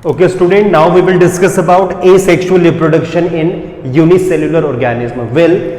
Okay, student, now we will discuss about asexual reproduction in unicellular organism. Well,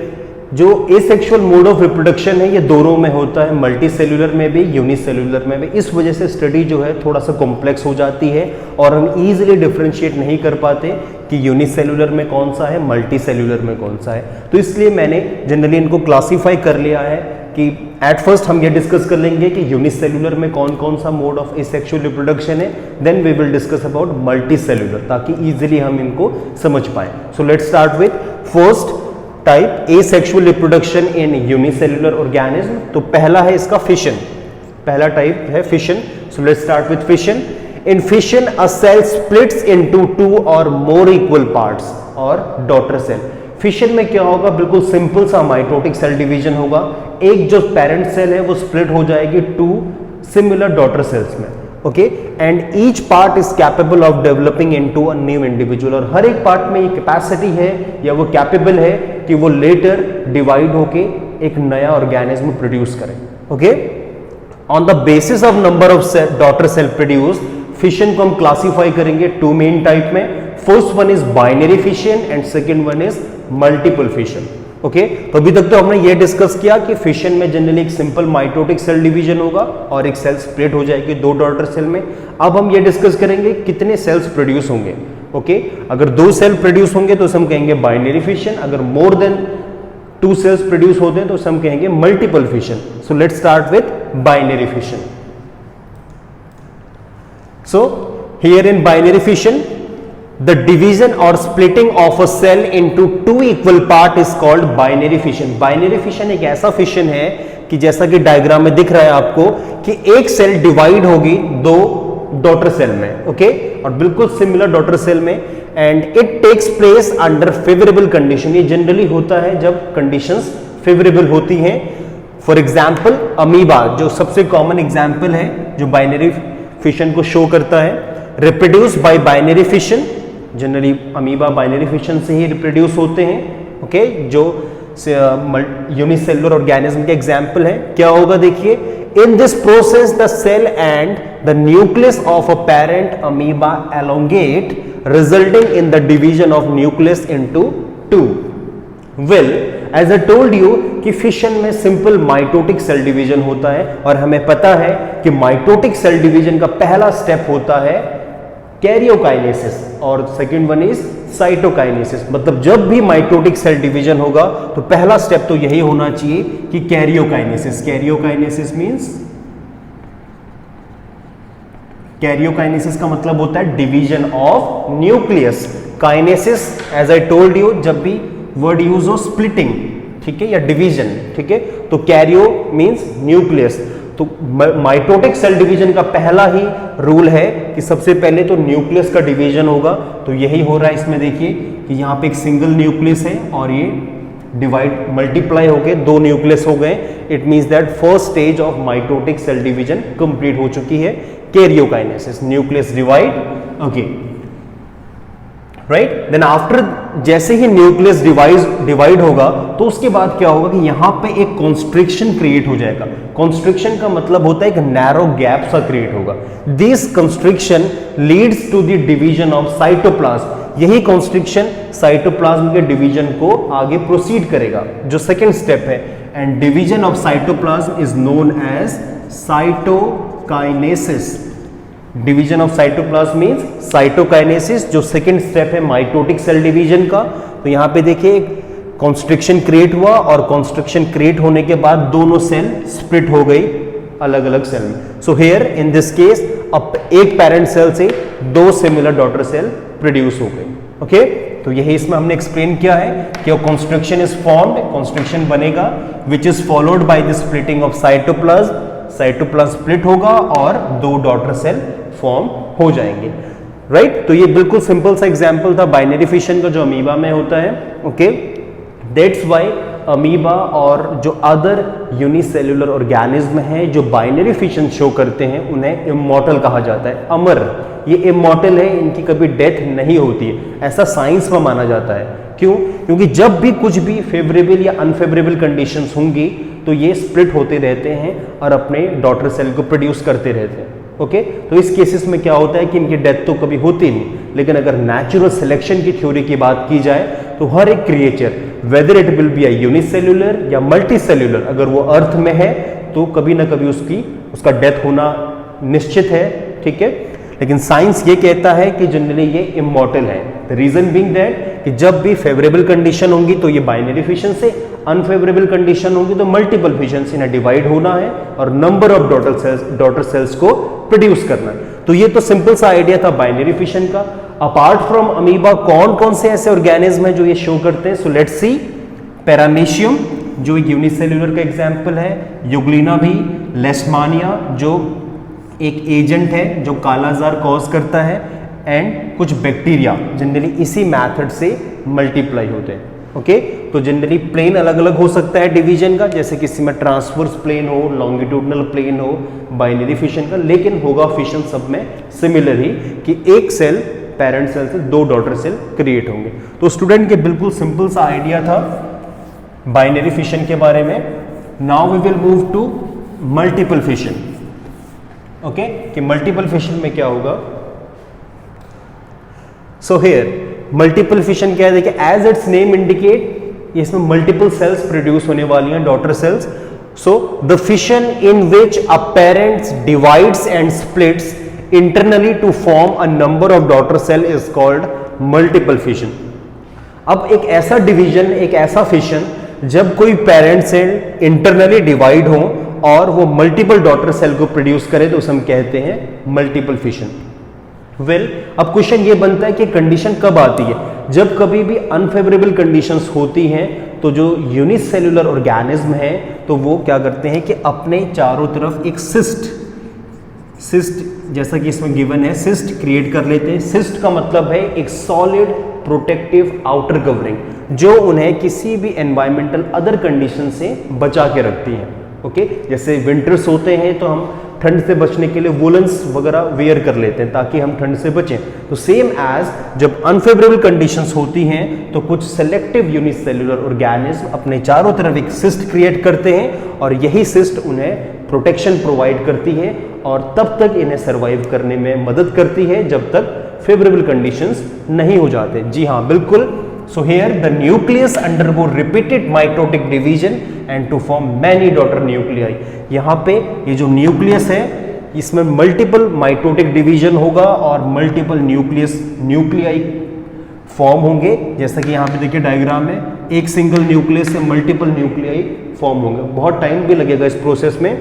जो asexual mode of reproduction है ये दोनों में होता है, मल्टीसेल्यूलर में भी, यूनिसेल्यूलर में भी. इस वजह से स्टडी जो है थोड़ा सा कॉम्प्लेक्स हो जाती है और हम इजीली डिफरेंशिएट नहीं कर पाते कि यूनिसेल्यूलर में कौन सा है, मल्टीसेल्यूलर में कौन सा है. तो इसलिए मैंने जनरली इनको क्लासीफाई कर लिया है कि एट फर्स्ट हम ये डिस्कस कर लेंगे कि यूनिसेल्यूलर में कौन कौन सा मोड ऑफ एसेक्सुअल रिप्रोडक्शन है, then we will discuss about multicellular, ताकि इजीली हम इनको समझ पाएं. So let's start with first type asexual reproduction in unicellular organism. तो पहला है इसका फिशन, पहला टाइप है fission. So let's start with fission. In fission a cell splits into 2 और मोर इक्वल पार्ट्स और डॉटर सेल. फिशन में क्या होगा, बिल्कुल सिंपल सा माइटोटिक सेल डिवीजन होगा. एक जो पेरेंट सेल है वो स्प्लिट हो जाएगी 2 सिमिलर डॉटर सेल्स में. Okay, and each part is capable of developing into a new individual. और हर एक पार्ट में ये कैपेसिटी है या वो कैपेबल है कि वो लेटर डिवाइड होके एक नया ऑर्गेनिज्म प्रोड्यूस करे. Okay, on the basis of number of daughter cell produce, fission को हम क्लासीफाई करेंगे 2 मेन टाइप में. First one is binary fission and second one is multiple fission. Okay, तो अभी तक तो हमने ये डिस्कस किया कि फिशन में जनरली एक सिंपल माइटोटिक सेल डिवीजन होगा और एक सेल स्प्लिट हो जाएगी 2 डॉटर सेल में. अब हम ये डिस्कस करेंगे कितने सेल्स प्रोड्यूस होंगे. ओके, अगर 2 सेल प्रोड्यूस होंगे तो हम कहेंगे बाइनरी फिशन. अगर मोर देन 2 सेल्स प्रोड्यूस होते हैं तो हम कहेंगे multiple fission. So let's start with binary fission. So here in binary fission, the division or splitting of a cell into 2 equal part is called binary fission. binary fission एक ऐसा fission है कि जैसा कि डायग्राम में दिख रहा है आपको कि एक सेल डिवाइड होगी 2 डॉटर सेल में. ओके, और बिल्कुल सिमिलर डॉटर सेल में, and it takes place under favourable condition. ये जनरली होता है जब कंडीशंस फेवरेबल होती हैं. फॉर एग्जांपल अमीबा जो सबसे कॉमन एग्जांपल है जो बाइनरी फिशन को शो करता है. Reproduce by binary fission, generally amoeba binary fission से ही रिप्रोड्यूस होते हैं. ओके, जो यूनिसेल्युलर ऑर्गेनिज्म के एग्जांपल है. क्या होगा देखिए, in this process the cell and the nucleus of a parent amoeba elongate, resulting in the division of nucleus into 2. Well, as I told you कि फिशन में सिंपल माइटोटिक सेल डिवीजन होता है और हमें पता है कि माइटोटिक सेल डिवीजन का पहला स्टेप होता है कैरियोकाइनेसिस और सेकंड वन इज साइटोकाइनेसिस. मतलब जब भी माइटोटिक सेल डिवीजन होगा तो पहला स्टेप तो यही होना चाहिए कि कैरियोकाइनेसिस. कैरियोकाइनेसिस मींस, कैरियोकाइनेसिस का मतलब होता है division of nucleus. Kinesis as I told you जब भी वर्ड यूज हो स्प्लिटिंग, ठीक है, या डिवीजन, ठीक है, तो कैरियो मींस न्यूक्लियस. तो माइटोटिक सेल डिवीजन का पहला ही रूल है कि सबसे पहले तो न्यूक्लियस का डिवीजन होगा. तो यही हो रहा है इसमें. देखिए कि यहाँ पे एक सिंगल न्यूक्लियस है और ये डिवाइड मल्टीप्लाई हो गए, 2 न्यूक्लियस हो गए. It means that first stage of mitotic cell division complete हो चुकी है, karyokinesis, nucleus divide. Okay, right. Then after जैसे ही न्यूक्लियस डिवाइड होगा तो उसके बाद क्या होगा कि यहां पे एक कॉन्स्ट्रिक्शन क्रिएट हो जाएगा. कॉन्स्ट्रिक्शन का मतलब होता है एक नैरो गैप सा क्रिएट होगा. This constriction leads to the division of cytoplasm. यही कॉन्स्ट्रिक्शन साइटोप्लाज्म के डिवीजन को आगे प्रोसीड करेगा, जो सेकेंड स्टेप है. And division of cytoplasm is known as cytokinesis. Division of cytoplasm means cytokinesis, जो सेकंड स्टेप है माइटोटिक सेल डिवीजन का. तो यहां पे देखिए कॉन्स्ट्रिक्शन क्रिएट हुआ और कॉन्स्ट्रिक्शन क्रिएट होने के बाद दोनों सेल स्प्लिट हो गई अलग अलग सेल में. So here in this case अब एक पेरेंट सेल से 2 सिमिलर डॉटर सेल प्रोड्यूस हो गई. ओके, तो यही इसमें हमने एक्सप्लेन किया है कि कॉन्स्ट्रिक्शन इज फॉर्म्ड, कॉन्स्ट्रिक्शन बनेगा which is followed by the splitting of cytoplasm. Cytoplasm split होगा और 2 डॉटर सेल फॉर्म हो जाएंगे. राइट, तो ये बिल्कुल सिंपल सा एग्जांपल था बाइनरी फिशन का जो अमीबा में होता है. ओके, दैट्स व्हाई अमीबा और जो अदर यूनिसेल्युलर ऑर्गेनिज्म हैं जो बाइनरी फिशन शो करते हैं उन्हें इमॉर्टल कहा जाता है, अमर. ये इमॉर्टल है, इनकी कभी डेथ नहीं होती है, ऐसा साइंस में माना जाता है. क्यों? क्योंकि जब भी कुछ भी फेवरेबल या अनफेवरेबल कंडीशंस होंगी तो ये स्प्लिट होते रहते हैं और अपने डॉटर सेल को प्रोड्यूस करते रहते हैं. ओके तो इस केसेस में क्या होता है कि इनकी डेथ तो कभी होती नहीं, लेकिन अगर नेचुरल सिलेक्शन की थ्योरी की बात की जाए तो हर एक creature whether it will be unicellular या मल्टीसेल्यूलर, अगर वो अर्थ में है तो कभी ना कभी उसका डेथ होना निश्चित है, ठीक है। लेकिन साइंस ये कहता है कि जनरली ये इमॉर्टल है। द रीजन बीइंग दैट कि जब भी फेवरेबल कंडीशन होंगी तो ये बाइनरी फिशन से, अनफेवरेबल कंडीशन होंगी तो मल्टीपल फिशन से इन्हें डिवाइड होना है और नंबर ऑफ डॉटर सेल्स को प्रोड्यूस करना है। तो ये तो सिंपल सा आइडिया था बाइनरी फिशन का। अपार्ट फ्रॉम अमीबा कौन कौन से ऐसे ऑर्गेनिज्म है जो ये शो करते हैं? सो लेट्स सी, पैरामीशियम जो एक यूनिसेल्यूलर का एग्जाम्पल है, यूग्लिना भी, लेशमानिया जो एक एजेंट है जो कालाजार कॉज करता है, एंड कुछ बैक्टीरिया जनरली इसी मेथड से मल्टीप्लाई होते हैं। ओके तो जनरली प्लेन अलग अलग हो सकता है डिवीजन का, जैसे किसी में ट्रांसवर्स प्लेन हो, लॉन्गिट्यूडनल प्लेन हो बाइनरी फिशन का, लेकिन होगा फिशन सब में सिमिलर ही कि एक सेल पेरेंट सेल से दो डॉटर सेल क्रिएट होंगे। तो स्टूडेंट के बिल्कुल सिंपल सा आइडिया था बाइनरी फिशन के बारे में। Now we will move to multiple fission. Okay कि मल्टीपल फिशन में क्या होगा। सो हियर मल्टीपल फिशन क्या है, देखिए एज इट्स नेम इंडिकेट इसमें मल्टीपल सेल्स प्रोड्यूस होने वाली हैं, daughter cells. So the fission in which a parents divides and splits internally to form a number of daughter cell is called multiple fission. अब एक ऐसा division, एक ऐसा fission जब कोई पेरेंट सेल इंटरनली डिवाइड हो और वो मल्टीपल डॉटर सेल को प्रोड्यूस करे तो उसे हम कहते हैं मल्टीपल फिशन। वेल अब क्वेश्चन ये बनता है कि कंडीशन कब आती है? जब कभी भी अनफेवरेबल कंडीशंस होती हैं तो जो यूनिसेल्यूलर ऑर्गेनिज्म है तो वो क्या करते हैं कि अपने चारों तरफ एक सिस्ट जैसा कि इसमें गिवन है सिस्ट क्रिएट कर लेते हैं। सिस्ट का मतलब है एक सॉलिड प्रोटेक्टिव आउटर कवरिंग जो उन्हें किसी भी एनवायरमेंटल अदर कंडीशन से बचा के रखती है। ओके जैसे विंटर्स होते हैं तो हम ठंड से बचने के लिए वुलन्स वगैरह वेयर कर लेते हैं ताकि हम ठंड से बचें। तो सेम एज जब अनफेवरेबल कंडीशंस होती हैं तो कुछ सेलेक्टिव यूनिसेल्यूलर ऑर्गेनिज्म अपने चारों तरफ एक सिस्ट क्रिएट करते हैं और यही सिस्ट उन्हें प्रोटेक्शन प्रोवाइड करती है और तब तक इन्हें सर्वाइव करने में मदद करती है जब तक फेवरेबल कंडीशंस नहीं हो जाते। जी हाँ बिल्कुल। So here the nucleus undergo repeated mitotic division and to form many daughter nuclei। यहाँ पे ये जो न्यूक्लियस है इसमें मल्टीपल माइटोटिक डिवीजन होगा और मल्टीपल न्यूक्लियाई फॉर्म होंगे। जैसा कि यहाँ पे देखिए डायग्राम में एक सिंगल न्यूक्लियस से मल्टीपल न्यूक्लियाई फॉर्म होंगे। बहुत टाइम भी लगेगा इस प्रोसेस में,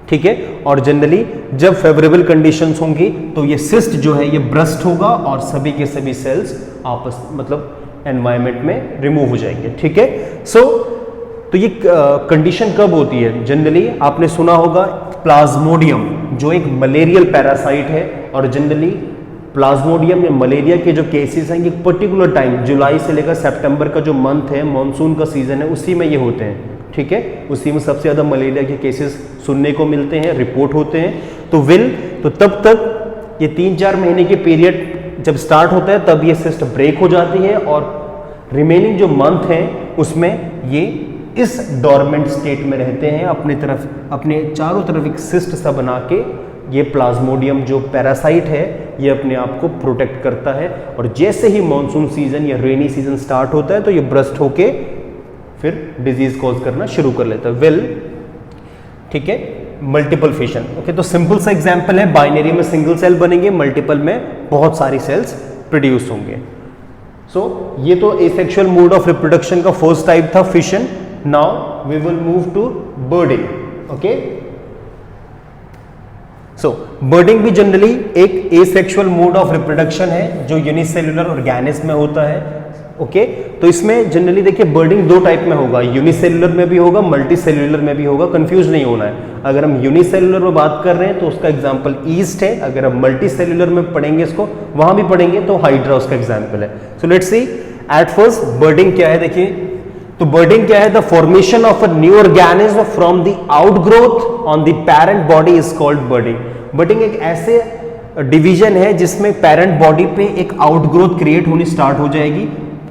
ठीक है। और जनरली जब फेवरेबल कंडीशंस होंगी तो ये सिस्ट जो है ये ब्रस्ट होगा और सभी के सभी सेल्स आपस मतलब एनवायरमेंट में रिमूव हो जाएंगे, ठीक है। सो तो ये कंडीशन कब होती है? जनरली आपने सुना होगा प्लाज्मोडियम जो एक मलेरियल पैरासाइट है और जनरली प्लाज्मोडियम या मलेरिया के जो केसेस हैं ये पर्टिकुलर टाइम जुलाई से लेकर सितंबर का जो मंथ है मानसून का सीजन है उसी में ये होते हैं, ठीक है। उसी में सबसे ज़्यादा मलेरिया के केसेस सुनने को मिलते हैं, रिपोर्ट होते हैं। तो तब तक ये 3-4 महीने के पीरियड जब स्टार्ट होता है तब ये सिस्ट ब्रेक हो जाती है और रिमेनिंग जो मंथ है उसमें ये इस डोरमेंट स्टेट में रहते हैं, अपने चारों तरफ एक सिस्ट सा बना के ये प्लाज्मोडियम जो पैरासाइट है ये अपने आप को प्रोटेक्ट करता है और जैसे ही मॉनसून सीजन या रेनी सीजन स्टार्ट होता है तो ये ब्रस्ट होके फिर डिजीज कॉज करना शुरू कर लेता है। वेल ठीक है, मल्टीपल फिशन। ओके तो सिंपल सा एग्जांपल है, बाइनरी में सिंगल सेल बनेंगे, मल्टीपल में बहुत सारी सेल्स प्रोड्यूस होंगे। सो ये तो एसेक्सुअल मोड ऑफ रिप्रोडक्शन का फर्स्ट टाइप था fission. Now we will move to budding. Okay so budding भी जनरली एक एसेक्सुअल मोड ऑफ रिप्रोडक्शन है जो यूनिसेल्यूलर ऑर्गेनिज्म में होता है। ओके तो इसमें जनरली देखिए बर्डिंग दो टाइप में होगा, यूनिसेल्यूलर में भी होगा, मल्टीसेल्यूलर में भी होगा, कंफ्यूज नहीं होना है। अगर हम यूनिसेल्यूलर में बात कर रहे हैं तो उसका एग्जांपल ईस्ट है, अगर हम मल्टीसेल्यूलर में पढ़ेंगे इसको वहां भी पढ़ेंगे तो हाइड्रा उसका एग्जांपल है। So let's see at first budding क्या है। देखिए तो बर्डिंग क्या है, the formation of a new organism from the outgrowth on the parent body is called budding. Budding एक ऐसे डिवीजन है जिसमें पेरेंट बॉडी पे एक आउटग्रोथ क्रिएट होनी स्टार्ट हो जाएगी,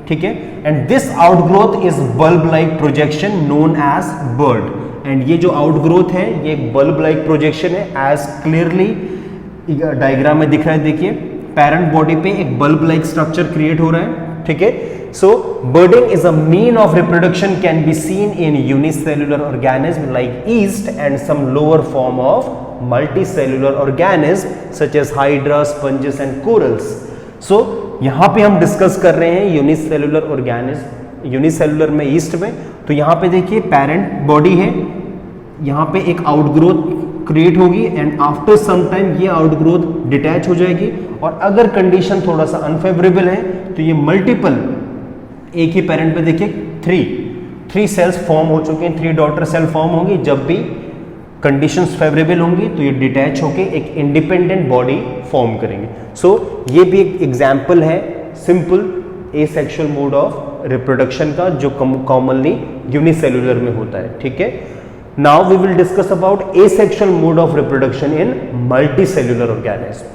ठीक है। And this outgrowth is bulb like projection known as bud. And ये जो आउटग्रोथ है ये एक बल्ब लाइक प्रोजेक्शन है एज क्लियरली डायग्राम में दिख रहा है, देखिए पेरेंट बॉडी पे एक बल्ब लाइक स्ट्रक्चर क्रिएट हो रहा है, ठीक है। So budding is a mean of reproduction can be seen in unicellular organism like yeast and some lower form of multicellular organism such as hydra, sponges and corals. So यहां पे हम discuss कर रहे हैं यूनिसेल्युलर ऑर्गेनिज्म, यूनिसेल्युलर में yeast में। तो यहां पे देखिए पेरेंट बॉडी है, यहां पे एक आउटग्रोथ क्रिएट होगी एंड आफ्टर सम टाइम ये आउटग्रोथ डिटैच हो जाएगी, और अगर कंडीशन थोड़ा सा अनफेवरेबल है तो ये मल्टीपल, एक ही पेरेंट पे देखिए थ्री सेल्स फॉर्म हो चुके हैं, 3 डॉटर सेल फॉर्म होंगी। जब भी कंडीशंस फेवरेबल होंगी तो ये डिटैच होके एक इंडिपेंडेंट बॉडी फॉर्म करेंगे। सो ये भी एक एग्जाम्पल है simple asexual mode of reproduction का, जो कॉमनली यूनिसेल्युलर में होता है, ठीक है। Now we will discuss about asexual mode of reproduction in multicellular organism.